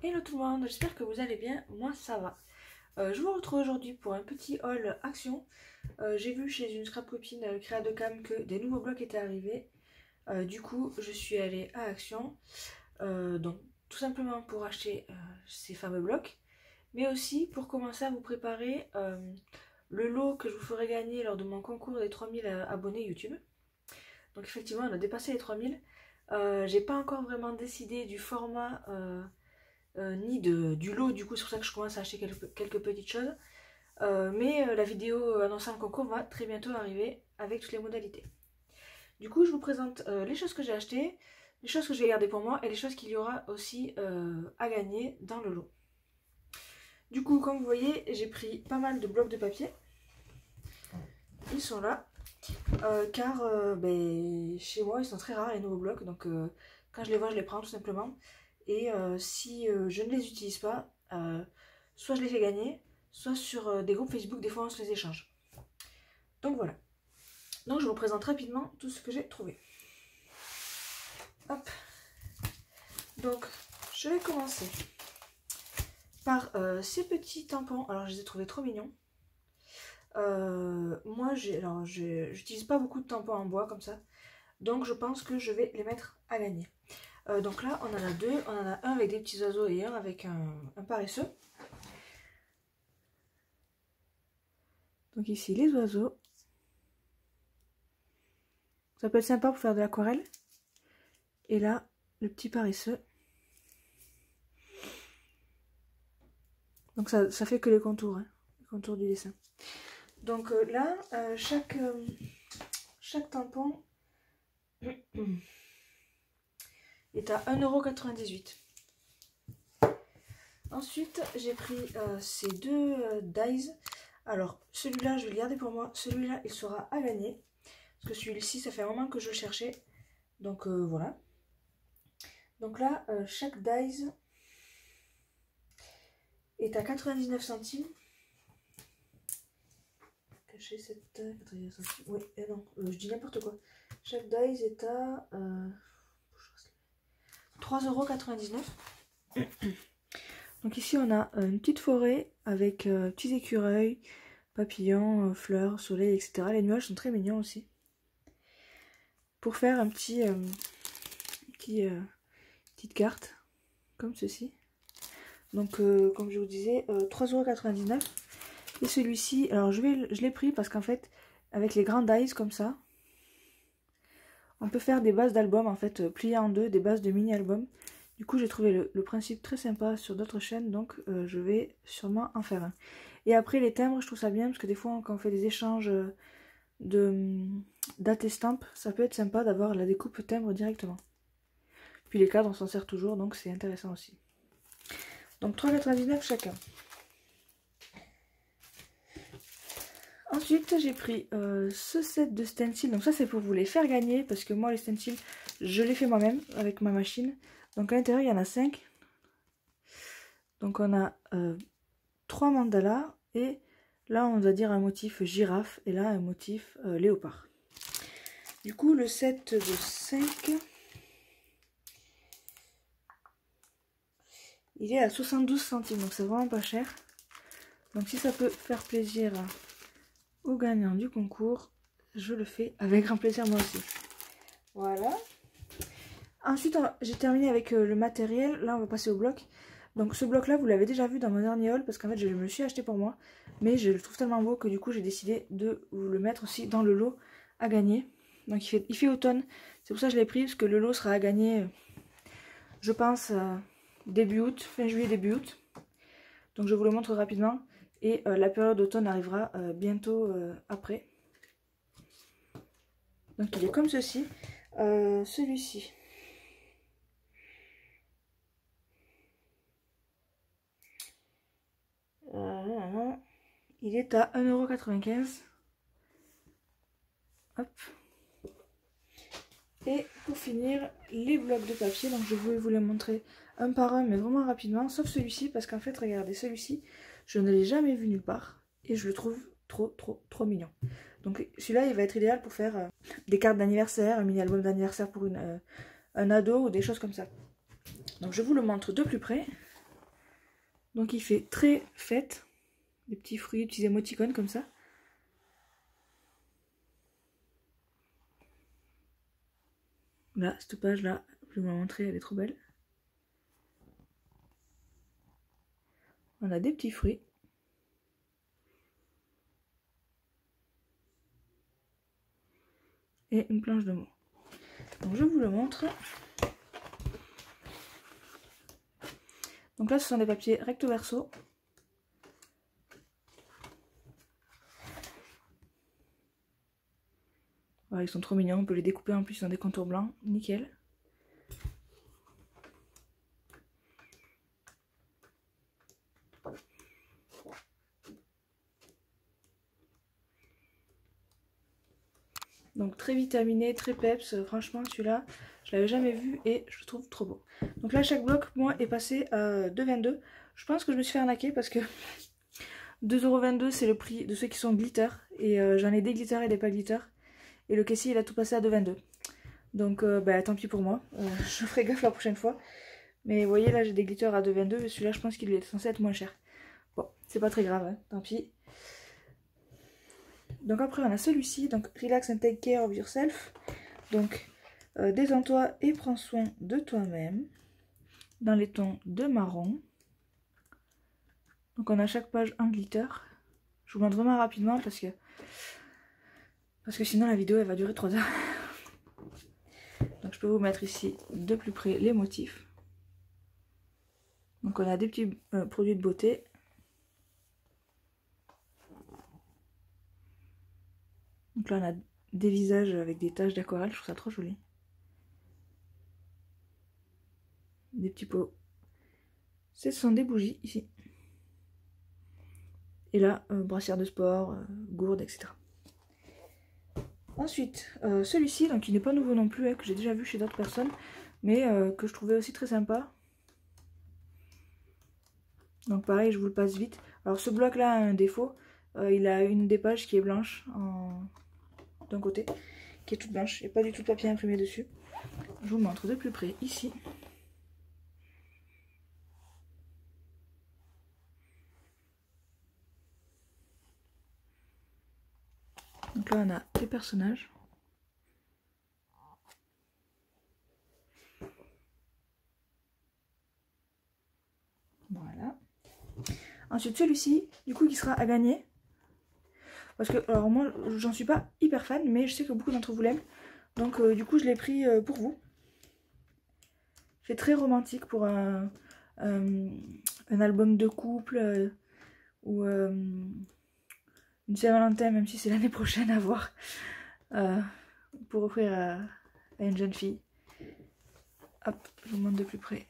Hello tout le monde, j'espère que vous allez bien, moi ça va. Je vous retrouve aujourd'hui pour un petit haul action. J'ai vu chez une scrap copine Créa de Cam que des nouveaux blocs étaient arrivés. Du coup je suis allée à Action, donc tout simplement pour acheter ces fameux blocs, mais aussi pour commencer à vous préparer le lot que je vous ferai gagner lors de mon concours des 3000 abonnés YouTube. Donc effectivement on a dépassé les 3000. J'ai pas encore vraiment décidé du format ni du lot, du coup c'est pour ça que je commence à acheter quelques petites choses. Mais la vidéo annonçant le concours va très bientôt arriver avec toutes les modalités. Du coup je vous présente les choses que j'ai achetées, les choses que je vais garder pour moi et les choses qu'il y aura aussi à gagner dans le lot. Du coup comme vous voyez j'ai pris pas mal de blocs de papier. Ils sont là car chez moi ils sont très rares les nouveaux blocs, donc quand je les vois je les prends tout simplement. Et si je ne les utilise pas, soit je les fais gagner, soit sur des groupes Facebook, des fois on se les échange. Donc voilà. Donc je vous présente rapidement tout ce que j'ai trouvé. Hop. Donc je vais commencer par ces petits tampons. Alors je les ai trouvés trop mignons. Moi j'utilise pas beaucoup de tampons en bois comme ça. Donc je pense que je vais les mettre à gagner. Donc là on en a deux, on en a un avec des petits oiseaux et un avec un paresseux. Donc ici les oiseaux. Ça peut être sympa pour faire de l'aquarelle. Et là le petit paresseux. Donc ça fait que les contours, hein, les contours du dessin. Donc là chaque tampon est à 1,98 €. Ensuite, j'ai pris ces deux dies. Alors, celui-là, je vais le garder pour moi. Celui-là, il sera à gagner. Parce que celui-ci, ça fait un moment que je le cherchais. Donc, voilà. Donc là, chaque dies est à 99 centimes. Cacher cette 99 centimes. Oui, non, je dis n'importe quoi. Chaque dies est à 3,99 €. Donc ici on a une petite forêt avec petits écureuils, papillons, fleurs, soleil, etc. Les nuages sont très mignons aussi. Pour faire un petite carte comme ceci. Donc comme je vous disais, 3,99 €. Et celui-ci, alors je l'ai pris parce qu'en fait avec les grands dies comme ça, on peut faire des bases d'albums en fait pliées en deux, des bases de mini-albums. Du coup j'ai trouvé le principe très sympa sur d'autres chaînes, donc je vais sûrement en faire un. Et après les timbres, je trouve ça bien parce que des fois quand on fait des échanges d'attestampes, ça peut être sympa d'avoir la découpe timbre directement. Puis les cadres on s'en sert toujours, donc c'est intéressant aussi. Donc 3,99 € chacun. Ensuite j'ai pris ce set de stencils, donc ça c'est pour vous les faire gagner parce que moi les stencils je les fais moi-même avec ma machine. Donc à l'intérieur il y en a 5. Donc on a 3 mandalas et là on va dire un motif girafe et là un motif léopard. Du coup le set de 5 il est à 72 centimes, donc c'est vraiment pas cher. Donc si ça peut faire plaisir aux gagnants du concours, je le fais avec grand plaisir moi aussi. Voilà. Ensuite j'ai terminé avec le matériel, là on va passer au bloc. Donc ce bloc là vous l'avez déjà vu dans mon dernier haul parce qu'en fait je me le suis acheté pour moi. Mais je le trouve tellement beau que du coup j'ai décidé de vous le mettre aussi dans le lot à gagner. Donc il fait automne, c'est pour ça que je l'ai pris parce que le lot sera à gagner je pense début août, fin juillet début août. Donc je vous le montre rapidement et la période d'automne arrivera bientôt après. Donc il est comme ceci, celui-ci. Il est à 1,95 €. Hop. Et pour finir, les blocs de papier. Donc je vais vous les montrer un par un, mais vraiment rapidement. Sauf celui-ci, parce qu'en fait, regardez, celui-ci, je ne l'ai jamais vu nulle part. Et je le trouve trop mignon. Donc celui-là, il va être idéal pour faire des cartes d'anniversaire, un mini-album d'anniversaire pour un ado ou des choses comme ça. Donc je vous le montre de plus près. Donc il fait très fête. Des petits fruits, des petits émoticônes comme ça. Là, cette page là, je vais vous la montrer, elle est trop belle. On a des petits fruits. Et une planche de mots. Donc je vous le montre. Donc là, ce sont des papiers recto verso. Voilà, ils sont trop mignons, on peut les découper en plus dans des contours blancs, nickel. Donc très vitaminé, très peps, franchement celui-là, je l'avais jamais vu et je le trouve trop beau. Donc là, chaque bloc, moi, est passé à 2,22 €. Je pense que je me suis fait arnaquer parce que 2,22 € c'est le prix de ceux qui sont glitter. Et j'en ai des glitter et des pas glitter. Et le caissier, il a tout passé à 2,22 €. Donc bah, tant pis pour moi, je ferai gaffe la prochaine fois. Mais vous voyez là, j'ai des glitters à 2,22 € et celui-là, je pense qu'il est censé être moins cher. Bon, c'est pas très grave, hein, tant pis. Donc après on a celui-ci, donc Relax and Take Care of Yourself. Donc détends-toi et prends soin de toi-même. Dans les tons de marron. Donc on a chaque page un glitter. Je vous montre vraiment rapidement parce que sinon la vidéo elle va durer 3 heures. Donc je peux vous mettre ici de plus près les motifs. Donc on a des petits produits de beauté. Donc là on a des visages avec des taches d'aquarelle, je trouve ça trop joli. Des petits pots. Ce sont des bougies ici. Et là, brassière de sport, gourde, etc. Ensuite, celui-ci, donc il n'est pas nouveau non plus, hein, que j'ai déjà vu chez d'autres personnes, mais que je trouvais aussi très sympa. Donc pareil, je vous le passe vite. Alors ce bloc-là a un défaut, il a une des pages qui est blanche d'un côté, qui est toute blanche, il n'y a pas du tout de papier imprimé dessus. Je vous le montre de plus près ici. Donc là on a les personnages. Voilà. Ensuite celui-ci, du coup qui sera à gagner. Parce que, alors moi j'en suis pas hyper fan, mais je sais que beaucoup d'entre vous l'aiment. Donc du coup je l'ai pris pour vous. C'est très romantique pour un album de couple ou une Saint-Valentin, même si c'est l'année prochaine à voir, pour offrir à une jeune fille. Hop, je vous montre de plus près.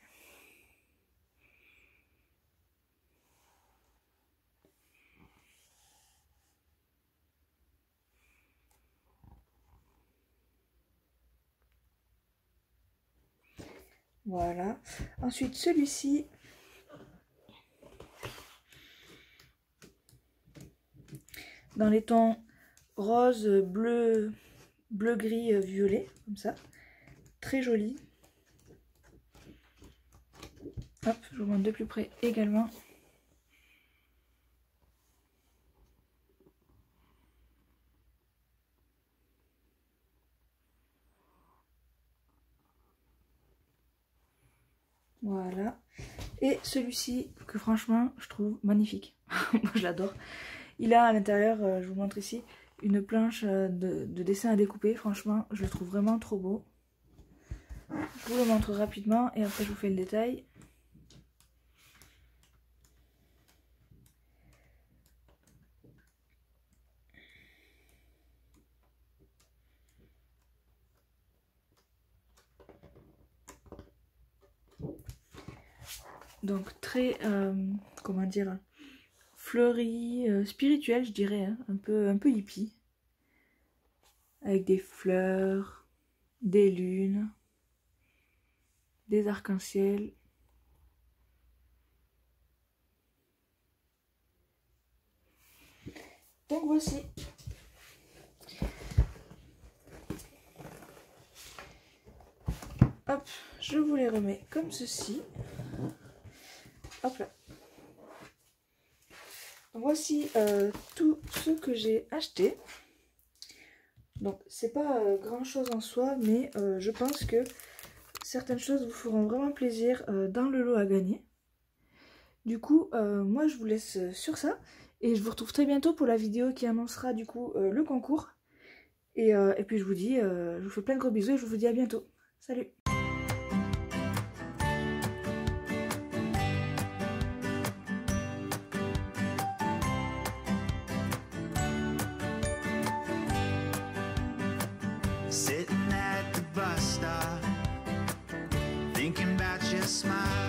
Voilà. Ensuite, celui-ci. Dans les tons rose, bleu, bleu, gris, violet, comme ça. Très joli. Hop, je vous montre de plus près également. Voilà. Et celui-ci, que franchement, je trouve magnifique. Moi, je l'adore. Il a à l'intérieur, je vous montre ici, une planche de dessin à découper. Franchement, je le trouve vraiment trop beau. Je vous le montre rapidement et après je vous fais le détail. Donc très, comment dire, fleuri, spirituel je dirais, hein, un peu hippie. Avec des fleurs, des lunes, des arcs-en-ciel. Donc voici. Hop, je vous les remets comme ceci. Hop là. voici tout ce que j'ai acheté. Donc c'est pas grand chose en soi, mais je pense que certaines choses vous feront vraiment plaisir dans le lot à gagner. Du coup, moi je vous laisse sur ça. Et je vous retrouve très bientôt pour la vidéo qui annoncera du coup le concours. Et puis je vous dis, je vous fais plein de gros bisous et je vous dis à bientôt. Salut! Sitting at the bus stop, thinking about your smile.